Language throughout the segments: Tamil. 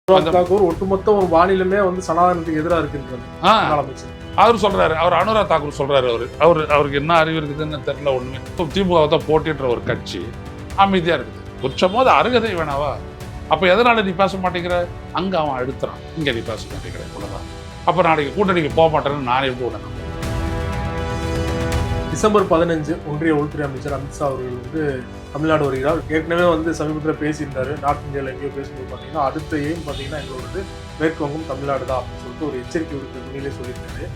தாக்கூர் ஒட்டுமொத்த ஒரு மாநிலமே வந்து சனாதனத்துக்கு எதிராக இருக்குன்றது அமைச்சர் அவர் சொல்றாரு. அவர் அனுராக் தாக்கூர் சொல்றாரு. அவருக்கு என்ன அறிவு இருக்குதுன்னு தெரியல. ஒண்ணுமே திமுக தான் போட்டின்ற ஒரு கட்சி அமைதியா இருக்குது. கொஞ்சமோ அது அருகதை வேணாவா? அப்ப எதனால நீ பேச மாட்டேங்கிற? அங்க அவன் அழுத்துறான், இங்க நீ பேச மாட்டேங்கிற. இவ்வளவுதான். அப்ப நாளைக்கு கூட்டணிக்கு போக மாட்டேன்னு நான் எப்படி விடணும்? டிசம்பர் 15 ஒன்றிய உள்துறை அமைச்சர் அமித்ஷா அவர்கள் வந்து தமிழ்நாடு வருகிறார். ஏற்கனவே வந்து சமீபத்தில் பேசியிருந்தாரு. நார்த் இந்தியாவில் எங்கேயோ பேசும்போது பார்த்தீங்கன்னா அடுத்த எய்ம் பார்த்தீங்கன்னா எங்களோட மேற்கு வங்கம் தமிழ்நாடு தான் அப்படின்னு சொல்லிட்டு ஒரு எச்சரிக்கை விடுத்த துணியிலே சொல்லியிருக்காரு.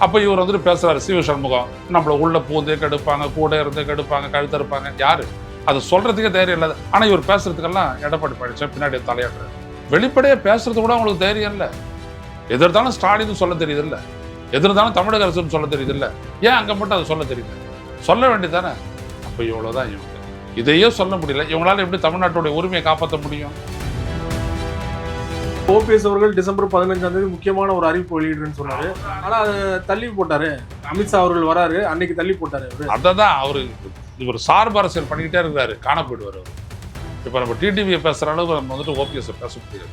அப்போ இவர் வந்துட்டு பேசுறாரு, சிவ சண்முகம் நம்மள உள்ள பூந்தே கெடுப்பாங்க, கூட இருந்தே கெடுப்பாங்க, கழுத்த இருப்பாங்க. யாரு அதை சொல்றதுக்கே தைரியம் இல்லாத. ஆனா இவர் பேசுறதுக்கெல்லாம் எடப்பாடி பழனிசாமி பின்னாடி தலையாடுறாரு. வெளிப்படையா பேசுறது கூட அவங்களுக்கு தைரியம் இல்லை. எதிர்த்தாலும் ஸ்டாலின் சொல்ல தெரியுது இல்லை, எதிர்த்தாலும் தமிழக அரசுன்னு சொல்ல தெரியுது இல்லை. ஏன் அங்க மட்டும் அதை சொல்ல தெரியுது? சொல்ல வேண்டியதானே? அப்ப இவ்வளவுதான் இவங்க. இதையே சொல்ல முடியல. இவங்களால எப்படி தமிழ்நாட்டுடைய உரிமையை காப்பாற்ற முடியும்? ஓபிஎஸ் அவர்கள் டிசம்பர் 15 முக்கியமான ஒரு அறிவிப்பு வெளியிடுறேன்னு சொன்னாரு. ஆனா அதை தள்ளி போட்டாரு. அமித்ஷா அவர்கள் வராரு, அன்னைக்கு தள்ளி போட்டாரு. அதான் அவரு இவர் சார்பு அரசியல் பண்ணிக்கிட்டே இருக்கிறாரு, காண போயிடுவார் அவர். இப்ப நம்ம டிடிவியை பேசுற அளவுக்கு நம்ம வந்துட்டு ஓபிஎஸ் பேச முடியாது.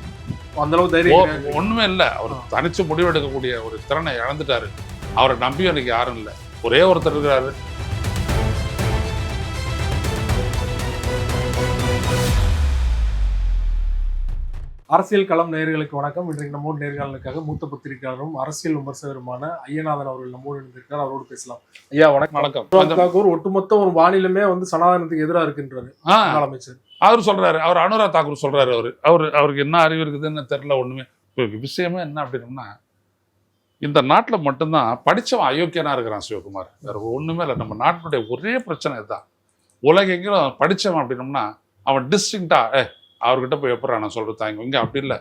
அந்த அளவுக்கு தைரியம் ஒண்ணுமே இல்லை. அவர் தனிச்சு முடிவெடுக்கக்கூடிய ஒரு திறனை இழந்துட்டாரு. அவரை நம்பி எனக்கு யாரும் இல்லை. ஒரே ஒருத்தர் இருக்கிறாரு. அரசியல் களம் நேயர்களுக்கு வணக்கம். இன்றைக்கு நம்மோடு நேர்காணலுக்காக மூத்த பத்திரிகையாளரும் அரசியல் விமர்சகருமான ஐயநாதன் அவர்கள் நம்மோடு இருந்திருக்கார். அவரோடு பேசலாம். ஐயா வணக்கம். வணக்கம். தாக்கூர் ஒட்டுமொத்த ஒரு மாநிலமே வந்து சனாதனத்துக்கு எதிராக இருக்குன்றாரு அமைச்சர். அவர் சொல்றாரு. அவர் அனுராக் தாக்கூர் சொல்றாரு. அவருக்கு என்ன அறிவு இருக்குதுன்னு தெரியல. ஒண்ணுமே விஷயமே என்ன அப்படின்னா, இந்த நாட்டில் மட்டும்தான் படிச்சவன் அயோக்கியனா இருக்கிறான் சிவகுமார். வேற ஒண்ணுமே இல்லை. நம்ம நாட்டினுடைய ஒரே பிரச்சனை இதுதான். உலகெங்கிலும் படிச்சவன் அப்படின்னம்னா அவன் டிஸ்டிங்டா அவர்கிட்ட போய் எப்படா நான் சொல்றது தாங்க. இங்க அப்படி இல்லை.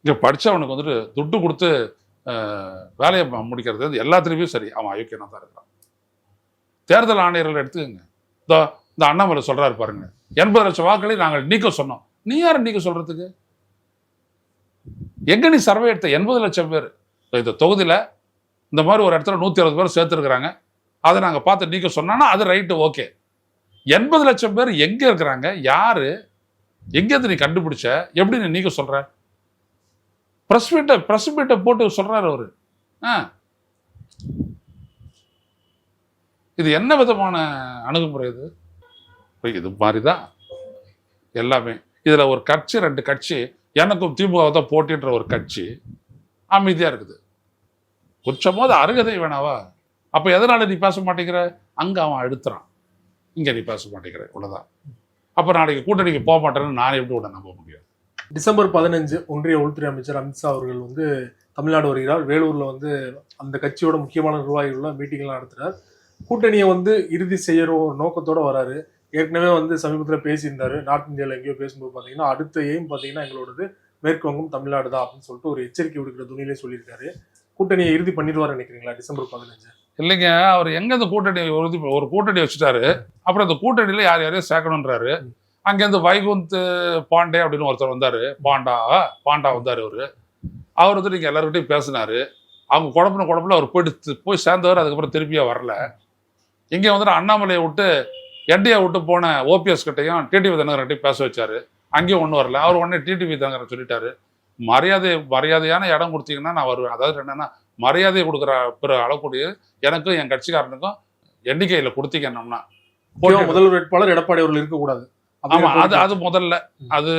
இங்க படிச்சவனுக்கு வந்துட்டு துட்டு கொடுத்து வேலையை முடிக்கிறது எல்லாத்துலேயுமே சரி, அவன் அயோக்கியனா தான் இருக்கிறான். தேர்தல் ஆணையர்கள் எடுத்துக்கங்க. இந்த அண்ணாமலை சொல்றாரு பாருங்க, 80 லட்சம் வாக்களை நாங்கள் நீக்க சொன்னோம். நீ யாரை நீக்க சொல்றதுக்கு? எங்க நீ சர்வே எடுத்த? 80 லட்சம் பேர் இந்த தொகுதியில இந்த மாதிரி ஒரு இடத்துல 160 பேர் சேர்த்துருக்குறாங்க. அதை நாங்கள் பார்த்து நீக்க சொன்னா அது ரைட்டு, ஓகே. 80 லட்சம் பேர் எங்க இருக்கிறாங்க? யாரு? எங்கேருந்து நீ கண்டுபிடிச்ச? எப்படி நீ நீக்க சொல்ற? பிரஸ் மீட்டை போட்டு சொல்றாரு அவரு. இது என்ன விதமான அணுகுமுறை? இது மாதிரிதான் எல்லாமே. இதுல ஒரு கட்சி, 2 கட்சி, எனக்கும் திமுக தான் போட்டின்ற ஒரு கட்சி அமைதியா இருக்குது. கொஞ்சமோ அது அருகதை வேணாவா? அப்ப எதனால நீ பேச மாட்டேங்கிற? அங்க அவன் அழுத்துறான், இங்க நீ பேச மாட்டேங்கிற. இவ்வளவுதான். அப்ப நாளைக்கு கூட்டணிக்கு போக மாட்டேன்னு நான் எப்படி விட நம்ப முடியும்? டிசம்பர் 15 ஒன்றிய உள்துறை அமைச்சர் அமித்ஷா அவர்கள் வந்து தமிழ்நாடு வருகிறார். வேலூர்ல வந்து அந்த கட்சியோட முக்கியமான நிர்வாகிகள மீட்டிங்லாம் நடத்துறார். கூட்டணியை வந்து இறுதி செய்யற ஒரு நோக்கத்தோட வராரு. ஏற்கனவே வந்து சமீபத்தில் பேசியிருந்தாரு. நார்த் இந்தியாவில் எங்கேயோ பேசும்போது பார்த்தீங்கன்னா அடுத்த எய்ம் பார்த்தீங்கன்னா எங்களோடது மேற்கு வங்கம் தமிழ்நாடு தான் அப்படின்னு சொல்லிட்டு ஒரு எச்சரிக்கை விடுக்கிற துணியிலே சொல்லியிருக்காரு. கூட்டணியை இறுதி பண்ணிடுவார் நினைக்கிறீங்களா டிசம்பர் 15? இல்லைங்க, அவர் எங்க அந்த கூட்டணி ஒரு கூட்டணி வச்சுட்டாரு. அப்புறம் அந்த கூட்டணியில யாரையும் சேர்க்கணுன்றாரு. அங்கேருந்து வைகுந்த் பாண்டே அப்படின்னு ஒருத்தர் வந்தாரு. பாண்டா வந்தாரு. அவர் வந்து நீங்க எல்லாருக்கிட்டையும் பேசினாரு. அவங்க குழப்பில் அவர் போய் சேர்ந்தவர். அதுக்கப்புறம் திருப்பியா வரல. இங்கே வந்துட்டு அண்ணாமலையை விட்டு என்டிஏ விட்டு போன ஓபிஎஸ் கிட்டையும் டிடிவி தினகரன்கிட்டையும் பேச வச்சாரு. அங்கேயும் ஒன்றும் வரல. அவர் உடனே டிடிவி தினகரன் சொல்லிட்டாரு, மரியாதையான இடம் கொடுத்தீங்கன்னா நான் வருவேன். அதாவது என்னன்னா, மரியாதையை கொடுக்குற பிற அளக்கூடிய எனக்கும் என் கட்சிக்காரனுக்கும் எண்ணிக்கையில் கொடுத்தீங்கன்னா முதல் வேட்பாளர் எடப்பாடி அவர்கள் இருக்கக்கூடாது. ஆமா, அது முதல்ல. அது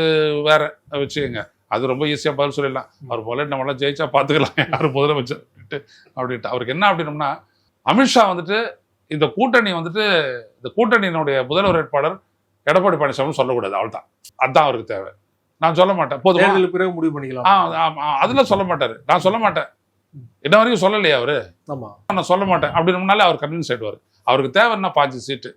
வேற வச்சுக்கோங்க. அது ரொம்ப ஈஸியா பதில் சொல்லிடலாம். அவர் போல நம்மளாம் ஜெயிச்சா பார்த்துக்கலாம், யாரும் முதலமைச்சர் அப்படின்ட்டு. அவருக்கு என்ன அப்படின்னம்னா, அமித்ஷா வந்துட்டு இந்த கூட்டணியினுடைய முதல்வர் வேட்பாளர் எடப்பாடி பழனிசாமி சொல்லக்கூடாது. அவள்தான். அதுதான் அவருக்கு தேவை. நான் சொல்ல மாட்டேன். பொதுவாக பிறகு முடிவு பண்ணிக்கலாம். அதுல சொல்ல மாட்டாரு. நான் சொல்ல மாட்டேன். என்ன வரைக்கும் சொல்லலையே அவரு. நான் சொல்ல மாட்டேன் அப்படின்னாலே அவர் கன்வின்ஸ் ஆயிடுவார். அவருக்கு தேவைன்னா 5 சீட்டு,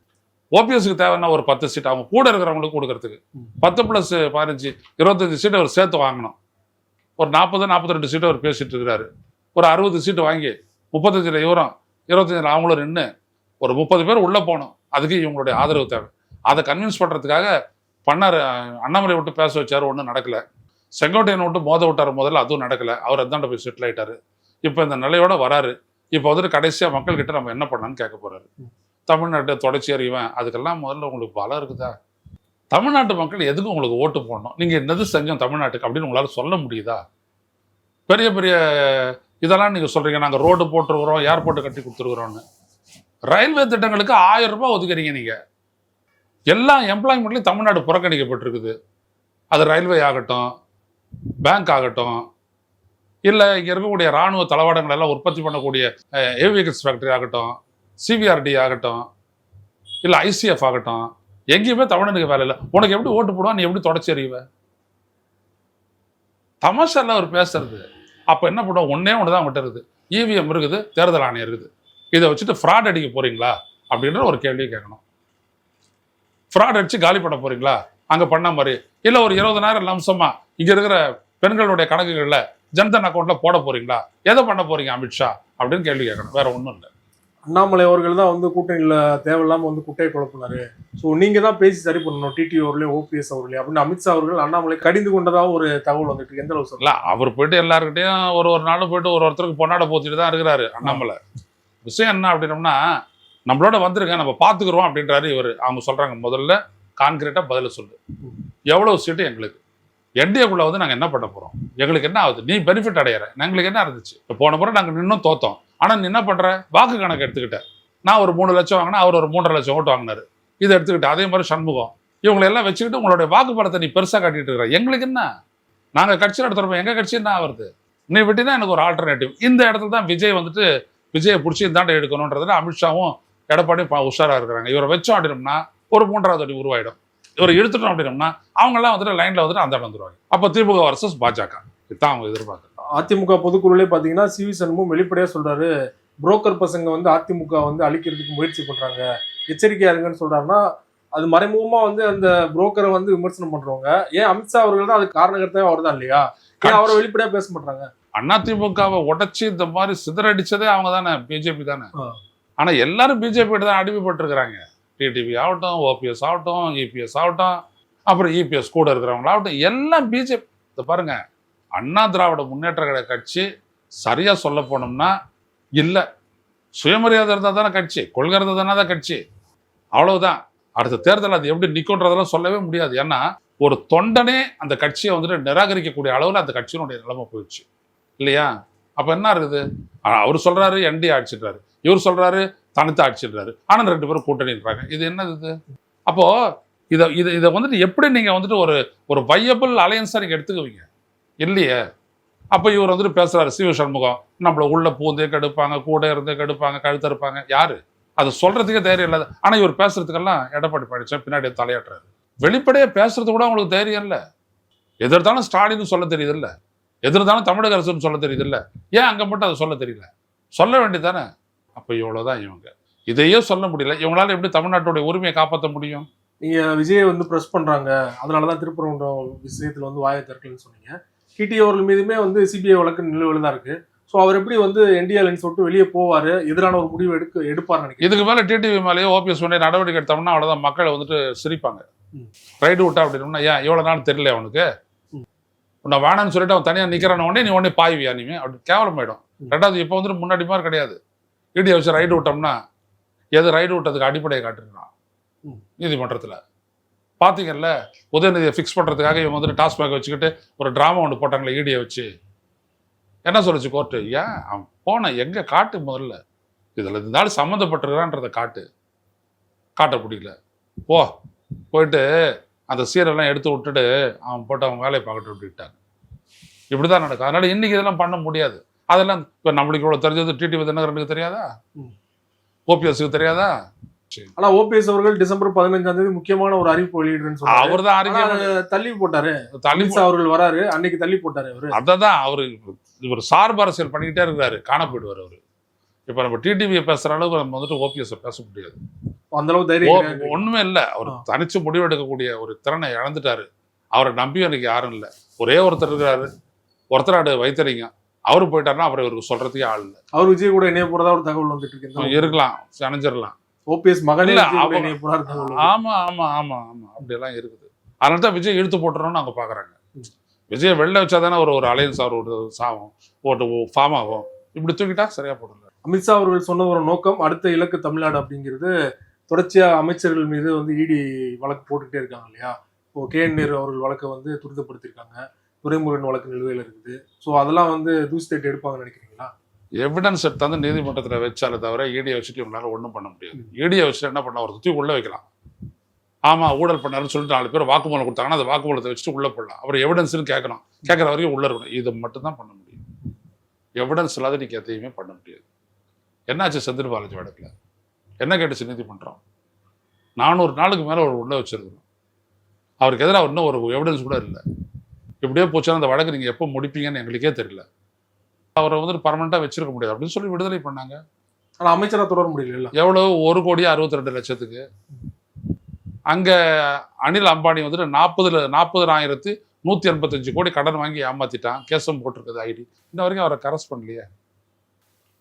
ஓபிஎஸ்க்கு தேவைன்னா ஒரு 10 சீட், அவங்க கூட இருக்கிறவங்களுக்கு கொடுக்கறதுக்கு 10 + 15 25 சீட்டு அவர் சேர்த்து வாங்கணும். ஒரு 40-42 சீட்டு அவர் பேசிட்டு இருக்கிறாரு. ஒரு 60 சீட்டு வாங்கி 35 இவரும் 25 அவங்களும் நின்று ஒரு 30 பேர் உள்ள போகணும். அதுக்கு இவங்களுடைய ஆதரவு தேவை. அதை கன்வின்ஸ் பண்றதுக்காக பண்ணாரு. அண்ணாமலை விட்டு பேச வச்சாரு, ஒன்றும் நடக்கல. செங்கோட்டையனை விட்டு மோத விட்டாரு முதல்ல, அதுவும் நடக்கல. அவர் அதாண்ட போய் செட்டில் ஆயிட்டாரு. இப்போ இந்த நிலையோட வராரு. இப்போ வந்துட்டு கடைசியா மக்கள் கிட்ட நம்ம என்ன பண்ணான்னு கேட்க போறாரு. தமிழ்நாட்டை தொடர்ச்சி அறிவேன். அதுக்கெல்லாம் முதல்ல உங்களுக்கு பலம் இருக்குதா? தமிழ்நாட்டு மக்கள் எதுக்கு உங்களுக்கு ஓட்டு போடணும்? நீங்க என்னது செஞ்சோம் தமிழ்நாட்டுக்கு அப்படின்னு உங்களால சொல்ல முடியுதா? பெரிய பெரிய இதெல்லாம் நீங்க சொல்றீங்க, நாங்க ரோடு போட்டுருக்கிறோம், ஏர்போர்ட் கட்டி கொடுத்துருக்குறோம்னு. ரயில்வே திட்டங்களுக்கு 1000 ரூபாய் ஒதுக்குறீங்க நீங்க. எல்லா எம்ப்ளாய்மெண்ட்லையும் தமிழ்நாடு புறக்கணிக்கப்பட்டிருக்குது. அது ரயில்வே ஆகட்டும், பேங்க் ஆகட்டும், இல்லை இங்கே இருக்கக்கூடிய இராணுவ தளவாடங்கள் எல்லாம் உற்பத்தி பண்ணக்கூடிய ஏவிஎக்ஸ் ஃபேக்டரி ஆகட்டும், சிபிஆர்டி ஆகட்டும், இல்லை ஐசிஎஃப் ஆகட்டும், எங்கேயுமே தமிழனுக்கு வேலை இல்லை. உனக்கு எப்படி ஓட்டு போடுவா? நீ எப்படி தொடச்சி எறிவ? தமாஷெல்லாம் அவர் பேசுறது. அப்போ என்ன பண்ணுவோம்? ஒன்னே ஒன்று தான் அவங்ககிட்ட இருக்குது. இவிஎம் இருக்குது, தேர்தல் ஆணையம் இருக்குது. இதை வச்சுட்டு ஃப்ராட் அடிக்க போறீங்களா அப்படின்ற ஒரு கேள்வியை கேட்கணும். ஃப்ராட் அடிச்சு காலி பண்ண போறீங்களா அங்கே பண்ண மாதிரி? இல்லை ஒரு 20,000 லம்சமா இங்கே இருக்கிற பெண்களுடைய கணக்குகளில் ஜன்தன் அக்கௌண்ட்ல போட போறீங்களா? எதை பண்ண போறீங்க அமித்ஷா அப்படின்னு கேள்வி கேட்கணும். வேற ஒன்றும் இல்லை. அண்ணாமலை அவர்கள் தான் வந்து கூட்டணியில் தேவையில்லாமல் வந்து குட்டையை குழப்பினாரு. ஸோ நீங்கள் தான் பேசி சரி பண்ணணும், டிடி அவர்களே ஓபிஎஸ் அவர்களே அப்படின்னு அமித்ஷா அவர்கள் அண்ணாமலை கடிந்து கொண்டதாக ஒரு தகவல் வந்துட்டு எந்த அளவு சொல்லலாம்? அவர் போயிட்டு எல்லாருக்கிட்டையும் ஒரு நாள் போயிட்டு ஒருத்தருக்கு பொன்னாட போச்சுட்டு தான் இருக்கிறாரு அண்ணாமலை. விஷயம் என்ன அப்படின்னோம்னா, நம்மளோட வந்துருங்க, நம்ம பார்த்துக்குறோம் அப்படின்றாரு இவர். அவங்க சொல்றாங்க, முதல்ல கான்கிரீட்டா பதில சொல்லு, எவ்வளவு சீட்டு எங்களுக்கு என்டிஏக்குள்ள வந்து நாங்கள் என்ன பண்ண போறோம், எங்களுக்கு என்ன ஆகுது, நீ பெனிஃபிட் அடையிற, எங்களுக்கு என்ன இருந்துச்சு? இப்போ போன முறை நாங்கள் நின்னும் தோத்தோம், ஆனால் நீ என்ன பண்ற, வாக்கு கணக்கு எடுத்துக்கிட்ட. நான் ஒரு 3 லட்சம் வாங்கினா அவர் ஒரு 3.5 லட்சம் ஓட்டு வாங்கினாரு, இதை எடுத்துக்கிட்டு. அதே மாதிரி சண்முகம், இவங்களை எல்லாம் வச்சுக்கிட்டு உங்களுடைய வாக்கு பலத்தை நீ பெருசா காட்டிட்டு இருக்கிற. எங்களுக்கு என்ன, நாங்கள் கட்சி நடத்துறப்ப எங்க கட்சி என்ன ஆகுறது? நீ விட்டினா எனக்கு ஒரு ஆல்டர்னேட்டிவ். இந்த இடத்துல தான் விஜய் வந்துட்டு விஜயை பிடிச்சி இந்தாண்ட எடுக்கணுன்றதுல அமித்ஷாவும் எடப்பாடியும் உஷாரா இருக்கிறாங்க. இவரை வச்சோம் அப்படின்னோம்னா ஒரு 3வது அடி உருவாயிடும். இவரை எடுத்துட்டோம் அப்படின்னோம்னா அவங்கெல்லாம் வந்துட்டு லைன்ல வந்துட்டு அந்த வந்துருவாங்க. அப்போ திமுக வர்சஸ் பாஜக இதுதான் அவங்க எதிர்பார்க்க. அதிமுக பொதுக்குழுலே பாத்தீங்கன்னா சிவி சண்முகம் வெளிப்படையா சொல்றாரு, புரோக்கர் பசங்க வந்து அதிமுக வந்து அழிக்கிறதுக்கு முயற்சி பண்றாங்க, எச்சரிக்கையா இருங்கன்னு சொல்றாருன்னா, அது மறைமுகமா வந்து அந்த புரோக்கரை வந்து விமர்சனம் பண்றவங்க. ஏன் அமித்ஷா அவர்கள் தான் அதுக்கு காரணகர்த்தாவே அவர் தான் இல்லையா? ஏன் அவரை வெளிப்படையா பேச மாட்டாங்க? அதிமுகவை உடைச்சு இந்த மாதிரி சிதறடிச்சதே அவங்க தானே, பிஜேபி தானே. ஆனா எல்லாரும் பிஜேபி தான் அடிமைப்பட்டு இருக்கிறாங்க. டிடிவி ஆகட்டும், ஓபிஎஸ் ஆகட்டும், இபிஎஸ் ஆகட்டும், அப்புறம் இபிஎஸ் கூட இருக்கிறவங்களாகட்டும், எல்லாம் பிஜேபி. இதை பாருங்க, அண்ணா திராவிட முன்னேற்ற கழக கட்சி சரியா சொல்ல போனோம்னா இல்ல, சுயமரியாதை இருந்தா தானே கட்சி, கொள்கை இருந்தா தானே தான் கட்சி, அவ்வளவுதான். அடுத்த தேர்தல் அது எப்படி நிற்கும்ன்றதெல்லாம் சொல்லவே முடியாது. ஏன்னா ஒரு தொண்டனே அந்த கட்சியை வந்துட்டு நிராகரிக்கக்கூடிய அளவில் அந்த கட்சியினுடைய நிலைமை போயிடுச்சு இல்லையா? அப்ப என்ன இருக்குது? அவர் சொல்றாரு என்டி ஆட்சின்றாரு, இவர் சொல்றாரு தனித்து ஆட்சின்றாரு, ஆனால் 2 பேரும் கூட்டணின்றாங்க. இது என்னது இது? அப்போ இதை வந்துட்டு எப்படி நீங்க வந்துட்டு ஒரு வையபிள் அலையன்ஸா நீங்க எடுத்துக்குவீங்க இல்லையே? அப்ப இவர் வந்துட்டு பேசுறாரு சிவி சண்முகம், நம்மள உள்ள பூந்தே கெடுப்பாங்க, கூட இருந்தே கெடுப்பாங்க, கழுத்த இருப்பாங்க. யாரு அதை சொல்றதுக்கே தைரியம் இல்லாத. ஆனா இவர் பேசுறதுக்கெல்லாம் எடப்பாடி பழனிசாமி பின்னாடி தலையாட்டுறாரு. வெளிப்படையா பேசுறது கூட அவங்களுக்கு தைரியம் இல்லை. எதிர்த்தாலும் ஸ்டாலின் சொல்ல தெரியுது இல்ல, எதிர்த்தாலும் தமிழக அரசுன்னு சொல்ல தெரியுது இல்ல, ஏன் அங்க மட்டும் அதை சொல்ல தெரியல? சொல்ல வேண்டியதானே? அப்ப இவ்வளவுதான். இவங்க இதையே சொல்ல முடியல, இவங்களால எப்படி தமிழ்நாட்டுடைய உரிமையை காப்பாற்ற முடியும்? நீங்க விஜயை வந்து பிரஸ் பண்றாங்க, அதனாலதான் திருப்பரங்குன்றம் விஷயத்துல வந்து வாயை திறக்கலன்னு சொன்னீங்க. டிடி அவர்கள் மீதுமே வந்து சிபிஐ வழக்கு நிலுவையில் தான் இருக்கு. ஸோ அவர் எப்படி வந்து என்டிஏ லைன்ஸ் விட்டு வெளியே போவாரு, எதிரான ஒரு முடிவு எடுப்பார் நினைக்கிறேன். இதுக்கு மேல டிடிவி மேலேயோ ஓபிஎஸ் மேலே நடவடிக்கை எடுத்தோம்னா அவ்வளவுதான், மக்களை வந்துட்டு சிரிப்பாங்க. ரைடு விட்டா அப்படின்னா, ஏன் இவ்வளவு நாள் தெரியல அவனுக்கு, உன்னை வேணான்னு சொல்லிட்டு அவன் தனியா நிக்கிறான உடனே நீ உடனே பாய்வியா நீ, அப்படி கேவலமாயிடும். 2வது இப்போ வந்துட்டு முன்னாடி மாதிரி கிடையாது. இடியை வச்சு ரைடு விட்டோம்னா எது ரைடு விட்டதுக்கு அடிப்படையை காட்டுறான் நீதிமன்றத்தில். பார்த்தீங்கல்ல, உதயநிதியை ஃபிக்ஸ் பண்ணுறதுக்காக இவங்க வந்துட்டு டாஸ்மாக் வச்சுக்கிட்டு ஒரு ட்ராமா ஒன்று போட்டாங்களே இடியை வச்சு. என்ன சொல்லுச்சு கோர்ட்டு? ஏன் அவன் போன எங்கே காட்டு, முதல்ல இதில் இருந்தாலும் சம்மந்தப்பட்டிருக்கிறான்றதை காட்ட முடியல. போயிட்டு அந்த சீரெல்லாம் எடுத்து விட்டுட்டு அவன் போட்டு அவன் வேலையை பார்க்கட்டு விட்டுட்டாங்க. இப்படி தான் நடக்கும். அதனால இன்னைக்கு இதெல்லாம் பண்ண முடியாது. அதெல்லாம் இப்போ நம்மளுக்கு இவ்வளோ தெரிஞ்சது டிடிவி தினகரனுக்கு தெரியாதா, ஓபிஎஸ்க்கு தெரியாதா? ஆனா ஓபிஎஸ் அவர்கள் டிசம்பர் 15ஆம் தேதி முக்கியமான ஒரு அறிவிப்பு வெளியிடுறேன்னு சொன்னாரு. அவர் தான் அறிக்கை தள்ளி போட்டாரு. அவர்கள் வராரு அன்னைக்கு தள்ளி போட்டாரு அவரு. அதான் அவரு இவர் சார்பு அரசியல் பண்ணிக்கிட்டே இருக்கிறாரு, காண போயிடுவார் அவரு. இப்ப நம்ம டிடிவியை பேசுற அளவுக்கு நம்ம வந்துட்டு ஓபிஎஸ் பேச முடியாது. அந்த அளவு தைரியம் ஒண்ணுமே இல்லை. அவர் தனிச்சு முடிவு எடுக்கக்கூடிய ஒரு திறனை இழந்துட்டாரு. அவரை நம்பியும் எனக்கு யாரும் இல்லை. ஒரே ஒருத்தர் இருக்கிறாரு, ஒருத்தராடு வைத்தறிங்க. அவரு போயிட்டாருன்னா அப்புறம் இவருக்கு சொல்றதுக்கே ஆள் இல்லை. அவர் விஜய் கூட இணைய போறதா ஒரு தகவல் வந்துட்டு இருக்கு. இருக்கலாம், அணைஞ்சிடலாம். ஓபிஎஸ் மகனே ஆமா ஆமா ஆமா ஆமா அப்படியெல்லாம் இருக்குது. அதனால தான் விஜய் இழுத்து போட்டுறோம்னு அவங்க பாக்குறாங்க. விஜய் வெளில வச்சாதானே ஒரு அலையன்ஸ் அவர் ஒரு சாவும் ஓட்டு ஃபார்ம் ஆகும். இப்படி தூக்கிட்டா சரியா போடல. அமித்ஷா அவர்கள் சொன்ன ஒரு நோக்கம் அடுத்த இலக்கு தமிழ்நாடு அப்படிங்கிறது தொடர்ச்சியா அமைச்சர்கள் மீது வந்து இடி வழக்கு போட்டுக்கிட்டே இருக்காங்க இல்லையா? இப்போ KN நேரு அவர்கள் வழக்கை வந்து துரிதப்படுத்திருக்காங்க. துரைமுருகன் வழக்கு நிலுவையில் இருக்குது. ஸோ அதெல்லாம் வந்து தூசி தட்டி எடுப்பாங்கன்னு நினைக்கிறீங்களா? எவிடன்ஸ் எடுத்தாந்து நீதிமன்றத்தில் வச்சாலே தவிர ஈடியை வச்சுட்டு இவங்களால ஒன்றும் பண்ண முடியாது. ஈடியை வச்சுட்டு என்ன பண்ண, ஒரு தூக்கி உள்ள வைக்கலாம். ஆமா ஊழல் பண்ணாருன்னு சொல்லிட்டு 4 பேர் வாக்குமூலம் கொடுத்தாங்கன்னா அந்த வாக்குமூலத்தை வச்சுட்டு உள்ள போடலாம். அவர் எவிடன்ஸ்னு கேட்கணும், கேட்குற வரைக்கும் உள்ள இருக்கணும். இது மட்டும்தான் பண்ண முடியும். எவிடன்ஸ் இல்லாத நீங்க எதையுமே பண்ண முடியாது. என்னாச்சு செந்தில் பாலாஜி வழக்குல? என்ன கேட்டுச்சு நீதிமன்றம்? 400 நாளுக்கு மேல அவர் உள்ள வச்சிருக்கணும். அவருக்கு எதிராக இன்னும் ஒரு எவிடன்ஸ் கூட இல்லை. இப்படியே போச்சுன்னா அந்த வழக்கு நீங்க எப்போ முடிப்பீங்கன்னு எங்களுக்கே தெரியல. அவரை வந்து பர்மனண்டா வச்சிருக்க முடியாது அப்படின்னு சொல்லி விடுதலை பண்ணாங்க. ஆனா அமைச்சரா தொடர முடியல. எவ்வளவு? 1,62,00,000க்கு. அங்க அனில் அம்பானி வந்துட்டு 40,185 கோடி கடன் வாங்கி ஏமாத்திட்டான். கேஸும் போட்டிருக்குது ஐடி. இன்ன வரைக்கும் அவரை கரெஸ்ட் பண்ணலையே.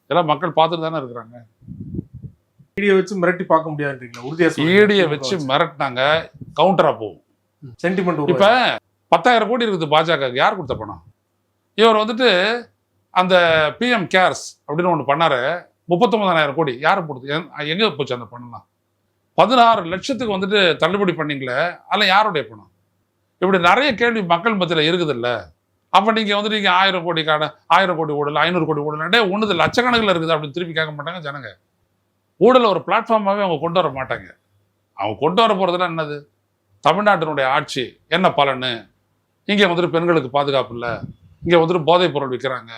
எல்லாம் மக்கள் பார்த்துட்டு தானே இருக்கிறாங்க. ஈடியை வச்சு மிரட்டி பார்க்க முடியாதுன்றீங்களா? உறுதியா ஈடியை வச்சு மிரட்டினாங்க, கவுண்டரா போகும். சென்டிமெண்ட். இப்ப 10,000 கோடி இருக்குது பாஜக. யார் கொடுத்த பணம்? இவர் வந்துட்டு அந்த PM கேர்ஸ் அப்படின்னு ஒன்று பண்ணாரு. 39,000 கோடி யாரை போடுது? எங்க போச்சு அந்த பணம்லாம்? 16 லட்சத்துக்கு வந்துட்டு தள்ளுபடி பண்ணீங்களே, அதெல்லாம் யாருடைய பணம்? இப்படி நிறைய கேள்வி மக்கள் மத்தியில் இருக்குது இல்ல. அப்ப நீங்க வந்துட்டு 1000 கோடி காட 1000 கோடி ஊழல், 500 கோடி ஊழல், ஒண்ணுது லட்சக்கணக்கில் இருக்குது அப்படின்னு திருப்பி கேட்க மாட்டாங்க ஜனங்க. ஊழல் ஒரு பிளாட்ஃபார்மாவே அவங்க கொண்டு வர மாட்டாங்க. அவங்க கொண்டு வர போறதுலாம் என்னது? தமிழ்நாட்டினுடைய ஆட்சி என்ன பலன்னு, இங்க வந்துட்டு பெண்களுக்கு பாதுகாப்பு இல்லை, இங்க வந்துட்டு போதைப் பொருள் விற்கிறாங்க,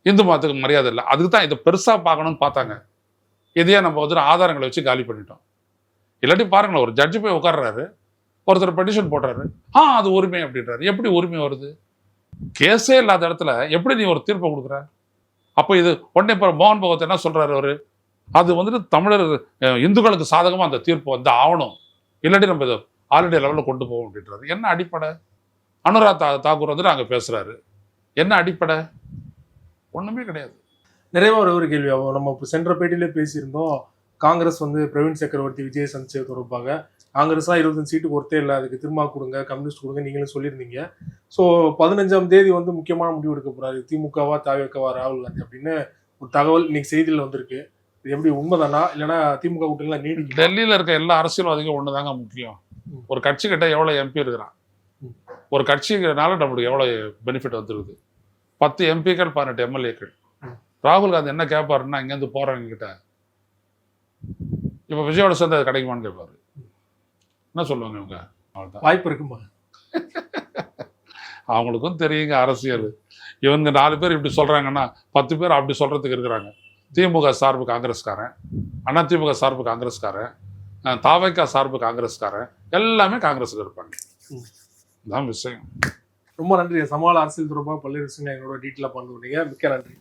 இந்து மதத்துக்கு மரியாதை இல்லை, அதுக்கு தான் இதை பெருசா பார்க்கணும்னு பார்த்தாங்க. இதையே நம்ம வந்துட்டு ஆதாரங்களை வச்சு காலி பண்ணிட்டோம். இல்லாட்டி பாருங்களேன், ஒரு ஜட்ஜி போய் உட்கார்றாரு, ஒருத்தர் பெட்டிஷன் போடுறாரு, அது உரிமை அப்படின்றாரு. எப்படி உரிமை வருது? கேஸே இல்லாத இடத்துல எப்படி நீ ஒரு தீர்ப்பை கொடுக்குற? அப்போ இது உடனே இப்போ மோகன் பகவத் என்ன சொல்றாரு? அவரு அது வந்துட்டு தமிழர் இந்துக்களுக்கு சாதகமா அந்த தீர்ப்பு வந்து ஆகணும், இல்லாட்டி நம்ம இதை ஆல் இண்டியா லெவலில் கொண்டு போவோம் அப்படின்றாரு. என்ன அடிப்படை? அனுராக் தாக்கூர் வந்துட்டு அங்கே பேசுறாரு. என்ன அடிப்படை? ஒண்ணுமே கிடையாது. நிறைவா ஒரு கேள்வி. நம்ம இப்போ சென்ற பேட்டியிலே பேசியிருந்தோம். காங்கிரஸ் வந்து பிரவீன் சக்கரவர்த்தி விஜய் சந்திச்சது தொடர்பாக காங்கிரஸ் 25 சீட்டுக்கு ஒருத்தே இல்லை, அதுக்கு திரும்ப கொடுங்க, கம்யூனிஸ்ட் கொடுங்க, நீங்களும் சொல்லியிருந்தீங்க. ஸோ 15ஆம் தேதி வந்து முக்கியமான முடிவு எடுக்க போறாரு. திமுகவா தாவேக்கவா ராகுல் காந்தி அப்படின்னு ஒரு தகவல் இன்னைக்கு செய்தியில் வந்திருக்கு. இது எப்படி உண்மைதானா, இல்லைன்னா திமுக கூட்டணிலாம் நீடிக்கும்? டெல்லியில இருக்க எல்லா அரசியல்வாதிகளும் ஒண்ணுதாங்க முக்கியம். ஒரு கட்சி கிட்ட எவ்வளவு MP இருக்கிறான், ஒரு கட்சினால நம்மளுக்கு எவ்வளவு பெனிஃபிட் வந்துருக்குது. 10 MPக்கள் 18 MLAக்கள். ராகுல் காந்தி என்ன கேட்பாருன்னா, இங்கேருந்து போறவங்க கிட்ட இப்ப விஜயோட சேர்ந்து அது கிடைக்குமான்னு கேட்பாரு. என்ன சொல்லுவாங்க இவங்க? வாய்ப்பு இருக்குமா? அவங்களுக்கும் தெரியுங்க அரசியல். இவங்க 4 பேர் இப்படி சொல்றாங்கன்னா 10 பேர் அப்படி சொல்றதுக்கு இருக்கிறாங்க. திமுக சார்பு காங்கிரஸ்காரன், அதிமுக சார்பு காங்கிரஸ்காரன், தாவேக்கா சார்பு காங்கிரஸ்காரன், எல்லாமே காங்கிரஸ்ல இருப்பாங்க. இதுதான் விஷயம். ரொம்ப நன்றி. சமாள அரசியல் தொடர்பாக பல்வேறு விஷயங்கள் எங்களோட டீட்டெயிலாக பகிர்ந்து கொண்டீங்க. மிக்க நன்றி.